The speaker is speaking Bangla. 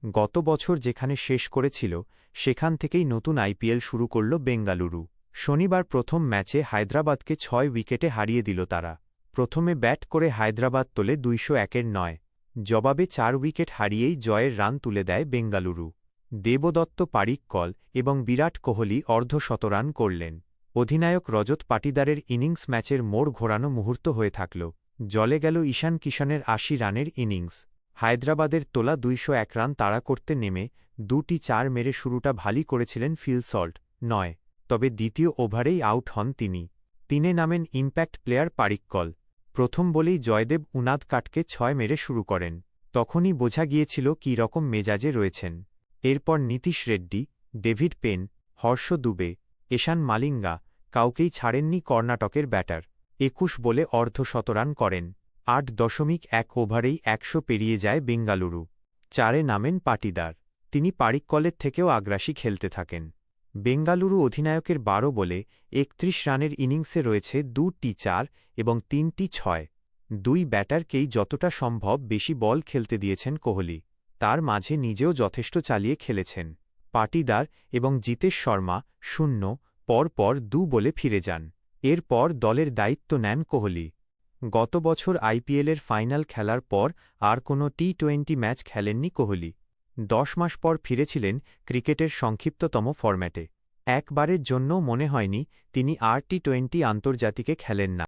গত বছর যেখানে শেষ করেছিল সেখান থেকেই নতুন আইপিএল শুরু করল বেঙ্গালুরু। শনিবার প্রথম ম্যাচে হায়দ্রাবাদকে ৬ উইকেটে হারিয়ে দিল তারা। প্রথমে ব্যাট করে হায়দ্রাবাদ তোলে ২০১-এর ৯। জবাবে ৪ উইকেট হারিয়েই জয়ের রান তুলে দেয় বেঙ্গালুরু। দেবদত্ত পারিক্কল এবং বিরাট কোহলি অর্ধশতরান করলেন। অধিনায়ক রজত পাটিদারের ইনিংস ম্যাচের মোড় ঘোরানো মুহূর্ত হয়ে থাকল। জলে গেল ঈশান কিষানের ৮০ রানের ইনিংস। হায়দ্রাবাদের তোলা ২০১ রান তাড়া করতে নেমে ২টি ৪ মেরে শুরুটা ভালই করেছিলেন ফিল সল্ট। ৯। তবে দ্বিতীয় ওভারেই আউট হন তিনি। ৩-এ নামেন ইম্প্যাক্ট প্লেয়ার পারিক্কল। প্রথম বলেই জয়দেব উনাদকাটকে ৬ মেরে শুরু করেন। তখনই বোঝা গিয়েছিল কী রকম মেজাজে রয়েছেন। এরপর নীতিশ রেড্ডি, ডেভিড পেন, হর্ষ দুবে, এশান মালিঙ্গা কাউকেই ছাড়েননি কর্ণাটকের ব্যাটার। ২১ বলে অর্ধশতরান করেন। ৮.১ ওভারেই ১০০ পেরিয়ে যায় বেঙ্গালুরু। ৪-এ নামেন পাটিদার। তিনি পারিক্কলের থেকেও আগ্রাসী খেলতে থাকেন। বেঙ্গালুরু অধিনায়কের ১২ বলে ৩১ রানের ইনিংসে রয়েছে ২টি ৪ এবং ৩টি ৬। দুই ব্যাটারকেই যতটা সম্ভব বেশি বল খেলতে দিয়েছেন কোহলি। তার মাঝে নিজেও যথেষ্ট চালিয়ে খেলেছেন। পাটিদার এবং জিতেশ শর্মা ০ পর ২ বলে ফিরে যান। এরপর দলের দায়িত্ব নেন কোহলি। গত বছর আইপিএলের ফাইনাল খেলার পর আর কোনো টি-২০ ম্যাচ খেলেননি কোহলি। ১০ মাস পর ফিরেছিলেন ক্রিকেটের সংক্ষিপ্ততম ফরম্যাটে। একবারের জন্যও মনে হয়নি তিনি আর টি-২০ আন্তর্জাতিকে খেলেন না।